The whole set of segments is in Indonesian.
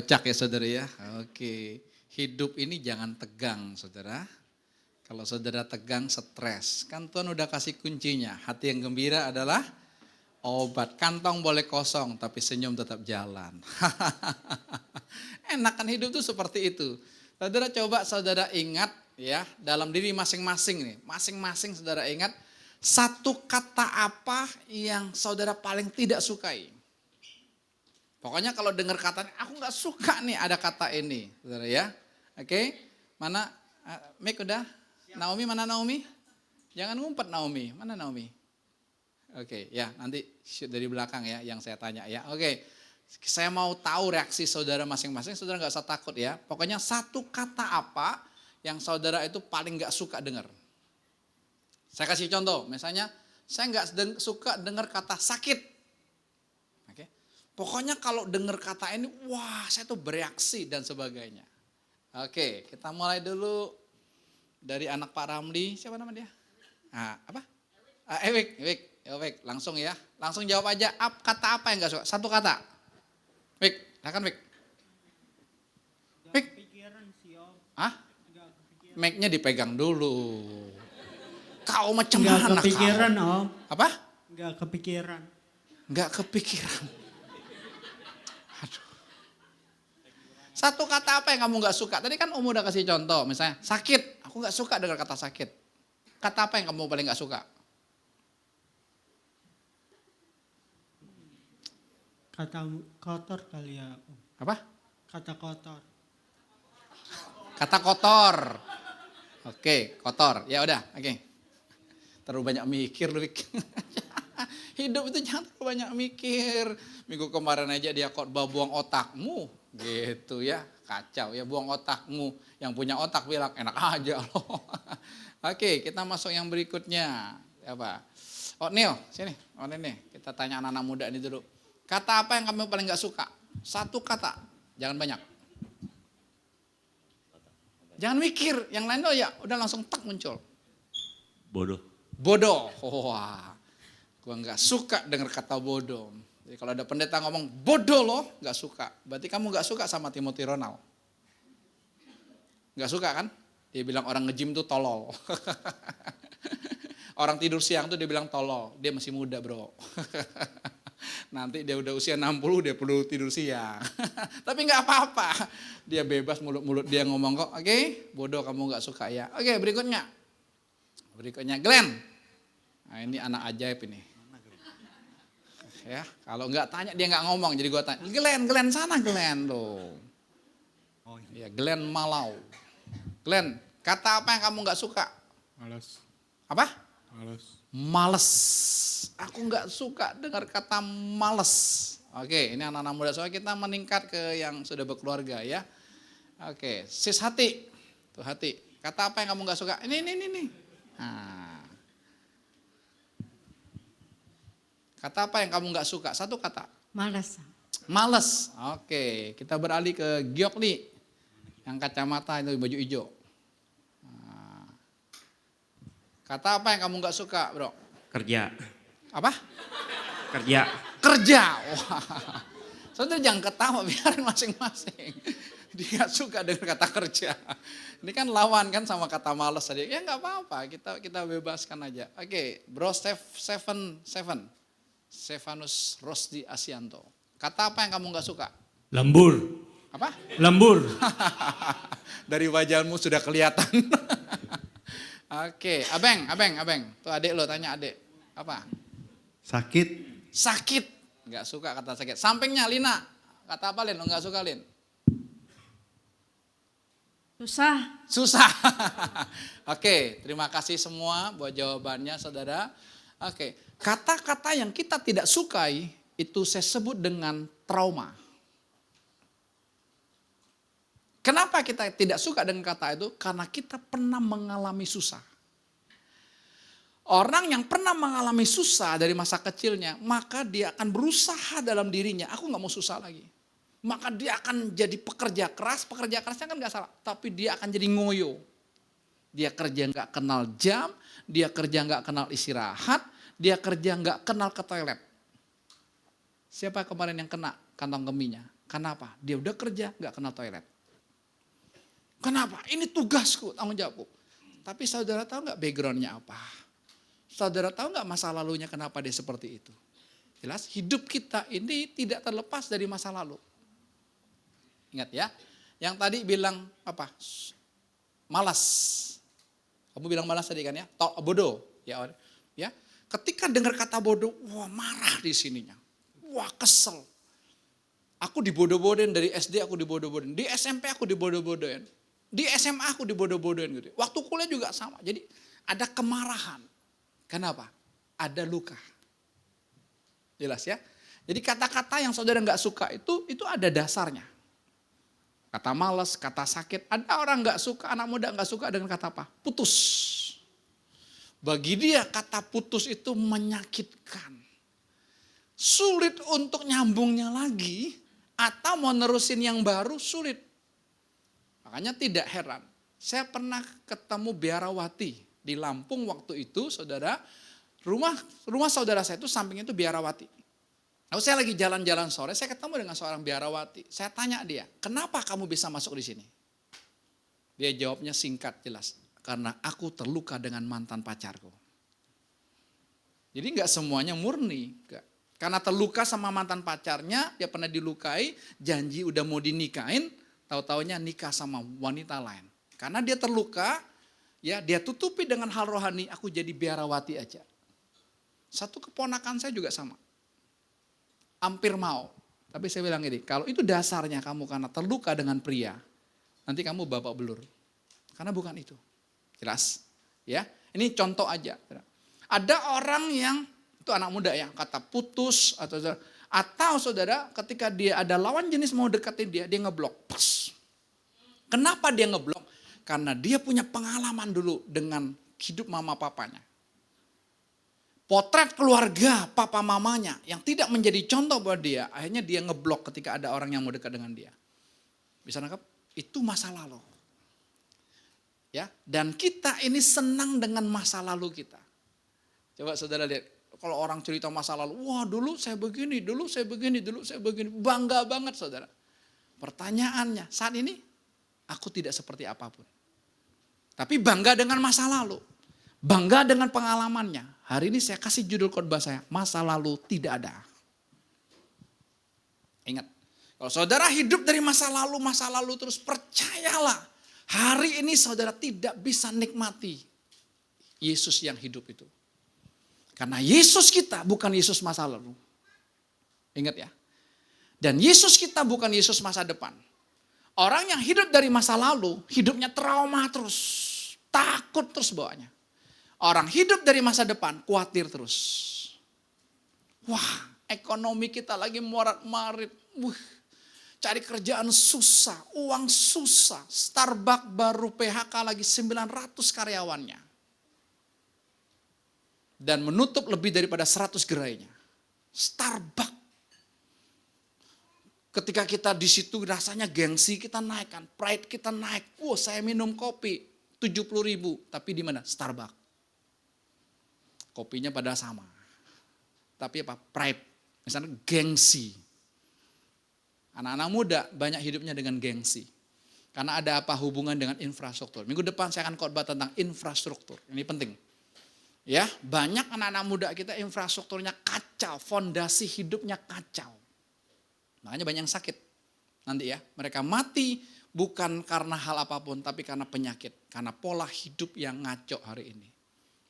Pecah ya saudara ya. Oke. Hidup ini jangan tegang saudara. Kalau saudara tegang stres. Kan Tuhan udah kasih kuncinya. Hati yang gembira adalah obat. Kantong boleh kosong tapi senyum tetap jalan. Enak kan hidup tuh seperti itu. Saudara coba saudara ingat ya dalam diri masing-masing nih. Masing-masing saudara ingat satu kata apa yang saudara paling tidak sukai. Pokoknya kalau dengar katanya, aku gak suka nih ada kata ini. Saudara ya. Oke. Mana, Mik udah? Naomi, mana Naomi? Jangan ngumpet Naomi. Mana Naomi? Oke, ya nanti shoot dari belakang ya yang saya tanya ya. Oke. Saya mau tahu reaksi saudara masing-masing. Saudara gak usah takut ya. Pokoknya satu kata apa yang saudara itu paling gak suka dengar. Saya kasih contoh. Misalnya, saya gak suka dengar kata sakit. Pokoknya kalau dengar kata ini, wah saya tuh bereaksi dan sebagainya. Oke, kita mulai dulu dari anak Pak Ramli. Siapa nama dia? Apa? Ewik, langsung ya. Langsung jawab aja, kata apa yang gak suka? Satu kata. Wik, silakan Wik. Wik. Mic-nya dipegang dulu. Kau macam mana kau? Gak kepikiran Om. Apa? Gak kepikiran. Gak kepikiran. Aduh. Satu kata apa yang kamu gak suka? Tadi kan Om udah kasih contoh, misalnya sakit. Aku gak suka dengar kata sakit. Kata apa yang kamu paling gak suka? Kata kotor kali ya Om. Apa? Kata kotor. Kata kotor. Oke, kotor. Ya udah, oke. Terlalu banyak mikir lu. Hidup itu jangan terlalu banyak mikir. Minggu kemarin aja dia khotbah buang otakmu. Gitu ya, kacau ya buang otakmu. Yang punya otak bilang enak aja loh. Oke, kita masuk yang berikutnya. Apa? Oh Neil, sini. Oh ini, kita tanya anak-anak muda ini dulu. Kata apa yang kamu paling gak suka? Satu kata, jangan banyak. Jangan mikir, yang lain tuh ya udah langsung tak muncul. Bodoh. Bodoh. Wah, gua nggak suka dengar kata bodoh. Jadi kalau ada pendeta ngomong bodoh loh, nggak suka. Berarti kamu nggak suka sama Timothy Ronald. Nggak suka kan? Dia bilang orang nge-gym tuh tolol. Orang tidur siang tuh dia bilang tolol. Dia masih muda bro. Nanti dia udah usia 60 dia perlu tidur siang. Tapi nggak apa-apa. Dia bebas mulut-mulut dia ngomong kok. Oke, bodoh kamu nggak suka ya. Oke, berikutnya. Berikutnya Glenn. Nah ini anak ajaib ini. Ya, kalau nggak tanya dia nggak ngomong. Jadi gua tanya, Glenn sana Glenn loh. Ya Glenn Malau. Glenn, kata apa yang kamu nggak suka? Males. Apa? Males. Males. Aku nggak suka dengar kata males. Oke, ini anak-anak muda soalnya kita meningkat ke yang sudah berkeluarga ya. Oke, sis Hati. Tuh Hati. Kata apa yang kamu nggak suka? Ini. Nah. Kata apa yang kamu nggak suka? Satu kata. Malas. Males. Oke, kita beralih ke Giokli. Yang kacamata itu baju hijau. Nah. Kata apa yang kamu nggak suka, bro? Kerja. Apa? Kerja. Kerja. Wah. Saudara jangan ketawa, biarin masing-masing. Dia gak suka dengan kata kerja. Ini kan lawan kan sama kata malas tadi. Ya gak apa-apa, kita bebaskan aja. Oke, bro Stefanus Rosdi Asianto. Kata apa yang kamu gak suka? Lembur. Apa? Lembur. Dari wajahmu sudah kelihatan. Oke, abeng. Tuh adik lo tanya adik. Apa? Sakit. Gak suka kata sakit. Sampingnya Lina. Kata apa Lin? Lo gak suka Lin? Susah. Oke, terima kasih semua buat jawabannya saudara. Oke, kata-kata yang kita tidak sukai itu saya sebut dengan trauma. Kenapa kita tidak suka dengan kata itu? Karena kita pernah mengalami susah. Orang yang pernah mengalami susah dari masa kecilnya, maka dia akan berusaha dalam dirinya, aku gak mau susah lagi. Maka dia akan jadi pekerja kerasnya kan gak salah, tapi dia akan jadi ngoyo. Dia kerja gak kenal jam, dia kerja gak kenal istirahat, dia kerja gak kenal ke toilet. Siapa kemarin yang kena kantong kemihnya? Kenapa? Dia udah kerja, gak kenal toilet. Kenapa? Ini tugasku, tanggung jawabku. Tapi saudara tahu gak backgroundnya apa? Saudara tahu gak masa lalunya kenapa dia seperti itu? Jelas hidup kita ini tidak terlepas dari masa lalu. Ingat ya, yang tadi bilang apa? Malas. Kamu bilang malas tadi kan ya? Bodoh. Ya. Ketika dengar kata bodoh, wah marah di sininya. Wah kesel. Aku dibodoh-bodohin dari SD, aku dibodoh-bodohin. Di SMP aku dibodoh-bodohin. Di SMA aku dibodoh-bodohin gitu. Waktu kuliah juga sama. Jadi ada kemarahan. Kenapa? Ada luka. Jelas ya. Jadi kata-kata yang saudara nggak suka itu ada dasarnya. Kata malas, kata sakit. Ada orang nggak suka, anak muda nggak suka dengan kata apa? Putus. Bagi dia kata putus itu menyakitkan. Sulit untuk nyambungnya lagi atau mau nerusin yang baru sulit. Makanya tidak heran. Saya pernah ketemu biarawati di Lampung waktu itu, saudara. Rumah saudara saya itu samping itu biarawati. Lalu saya lagi jalan-jalan sore, saya ketemu dengan seorang biarawati. Saya tanya dia, kenapa kamu bisa masuk di sini? Dia jawabnya singkat, jelas. Karena aku terluka dengan mantan pacarku. Jadi nggak semuanya murni. Enggak. Karena terluka sama mantan pacarnya, dia pernah dilukai, janji udah mau dinikahin, tahu-taunya nikah sama wanita lain. Karena dia terluka, ya dia tutupi dengan hal rohani, aku jadi biarawati aja. Satu keponakan saya juga sama. Hampir mau. Tapi saya bilang gini, kalau itu dasarnya kamu karena terluka dengan pria, nanti kamu babak belur. Karena bukan itu. Jelas? Ya, ini contoh aja. Ada orang yang, itu anak muda ya, kata putus, atau saudara ketika dia ada lawan jenis mau deketin dia ngeblok. Pas. Kenapa dia ngeblok? Karena dia punya pengalaman dulu dengan hidup mama papanya. Potret keluarga papa mamanya yang tidak menjadi contoh buat dia, akhirnya dia ngeblok ketika ada orang yang mau dekat dengan dia. Bisa nangkap? Itu masa lalu. Ya, dan kita ini senang dengan masa lalu kita. Coba saudara lihat, kalau orang cerita masa lalu, wah dulu saya begini, dulu saya begini, dulu saya begini. Bangga banget saudara. Pertanyaannya, saat ini aku tidak seperti apapun. Tapi bangga dengan masa lalu. Bangga dengan pengalamannya. Hari ini saya kasih judul khotbah saya, masa lalu tidak ada. Ingat, kalau saudara hidup dari masa lalu terus percayalah. Hari ini saudara tidak bisa nikmati Yesus yang hidup itu. Karena Yesus kita bukan Yesus masa lalu. Ingat ya. Dan Yesus kita bukan Yesus masa depan. Orang yang hidup dari masa lalu, hidupnya trauma terus. Takut terus bawaannya. Orang hidup dari masa depan, khawatir terus. Wah, ekonomi kita lagi morat-marit. Cari kerjaan susah, uang susah. Starbucks baru PHK lagi 900 karyawannya. Dan menutup lebih daripada 100 gerainya. Starbucks. Ketika kita di situ rasanya gengsi kita naik kan, pride kita naik. Saya minum kopi 70.000, tapi di mana? Starbucks. Kopinya pada sama. Tapi apa? Pride. Misalnya gengsi. Anak-anak muda banyak hidupnya dengan gengsi. Karena ada apa hubungan dengan infrastruktur. Minggu depan saya akan khotbah tentang infrastruktur. Ini penting. Ya, banyak anak-anak muda kita infrastrukturnya kacau, fondasi hidupnya kacau. Makanya banyak yang sakit. Nanti ya, mereka mati bukan karena hal apapun, tapi karena penyakit. Karena pola hidup yang ngaco hari ini.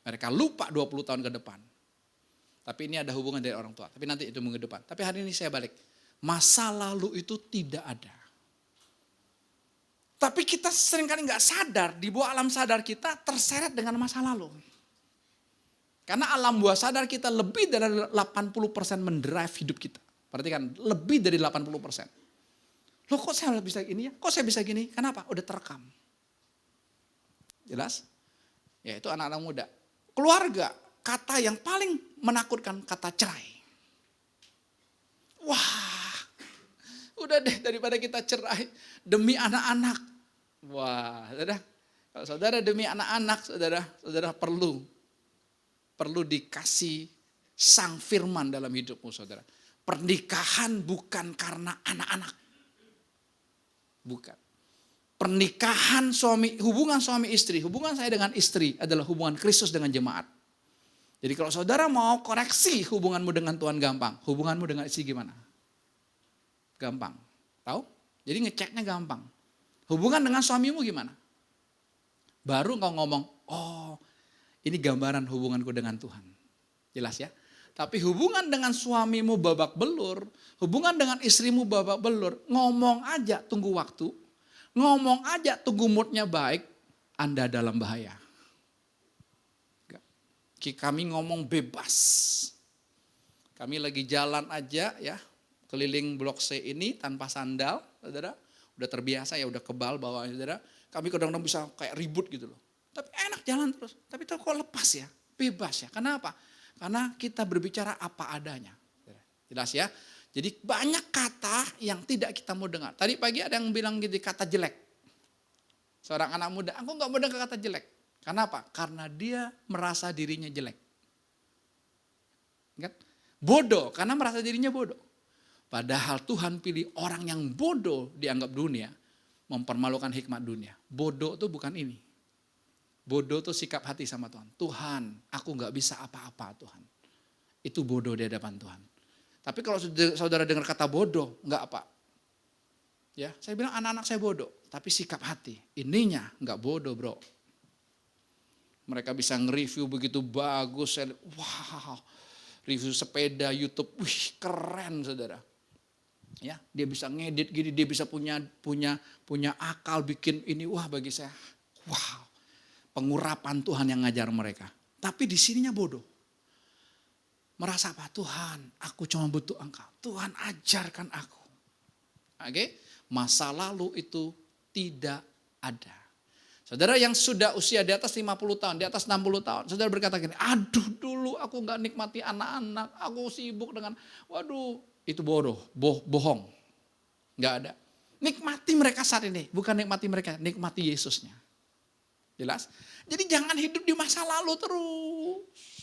Mereka lupa 20 tahun ke depan. Tapi ini ada hubungan dari orang tua. Tapi nanti itu minggu depan. Tapi hari ini saya balik. Masa lalu itu tidak ada. Tapi kita seringkali nggak sadar, di bawah alam sadar kita terseret dengan masa lalu. Karena alam bawah sadar kita lebih dari 80% mendrive hidup kita. Perhatikan, lebih dari 80%. Loh kok saya bisa gini ya? Kok saya bisa gini? Kenapa? Udah terekam. Jelas? Ya itu anak-anak muda. Keluarga, kata yang paling menakutkan kata cerai. Wah, udah deh daripada kita cerai demi anak-anak. Wah, saudara, kalau saudara demi anak-anak, saudara perlu dikasih sang firman dalam hidupmu saudara. Pernikahan bukan karena anak-anak. Bukan. Pernikahan hubungan suami istri, hubungan saya dengan istri adalah hubungan Kristus dengan jemaat. Jadi kalau saudara mau koreksi hubunganmu dengan Tuhan gampang, hubunganmu dengan istri gimana? Gampang. Tahu? Jadi ngeceknya gampang. Hubungan dengan suamimu gimana? Baru kau ngomong, oh ini gambaran hubunganku dengan Tuhan. Jelas ya? Tapi hubungan dengan suamimu babak belur, hubungan dengan istrimu babak belur, ngomong aja tunggu waktu, ngomong aja tunggu moodnya baik, Anda dalam bahaya. Kami ngomong bebas. Kami lagi jalan aja ya, keliling Blok C ini tanpa sandal, saudara. Udah terbiasa ya, udah kebal bawahnya saudara. Kami kadang-kadang bisa kayak ribut gitu loh. Tapi enak jalan terus. Tapi kok lepas ya, bebas ya. Kenapa? Karena kita berbicara apa adanya. Jelas ya. Jadi banyak kata yang tidak kita mau dengar. Tadi pagi ada yang bilang gitu, kata jelek. Seorang anak muda, aku gak mau dengar kata jelek. Kenapa? Karena dia merasa dirinya jelek. Ingat? Bodoh, karena merasa dirinya bodoh. Padahal Tuhan pilih orang yang bodoh dianggap dunia, mempermalukan hikmat dunia. Bodoh itu bukan ini. Bodoh itu sikap hati sama Tuhan. Tuhan, aku gak bisa apa-apa Tuhan. Itu bodoh di hadapan Tuhan. Tapi kalau saudara dengar kata bodoh, gak apa. Ya, saya bilang anak-anak saya bodoh. Tapi sikap hati, ininya gak bodoh bro. Mereka bisa nge-review begitu bagus. Wow, review sepeda YouTube, wih keren saudara. Ya, dia bisa ngedit gini, dia bisa punya akal bikin ini, wah bagi saya, wow, pengurapan Tuhan yang ngajar mereka. Tapi di sininya bodoh. Merasa apa? Tuhan, aku cuma butuh Engkau. Tuhan ajarkan aku. Oke, masa lalu itu tidak ada. Saudara yang sudah usia di atas 50 tahun, di atas 60 tahun, saudara berkata gini, aduh dulu aku gak nikmati anak-anak, aku sibuk dengan, waduh itu bohong, gak ada. Nikmati mereka saat ini, bukan nikmati mereka, nikmati Yesusnya. Jelas? Jadi jangan hidup di masa lalu terus.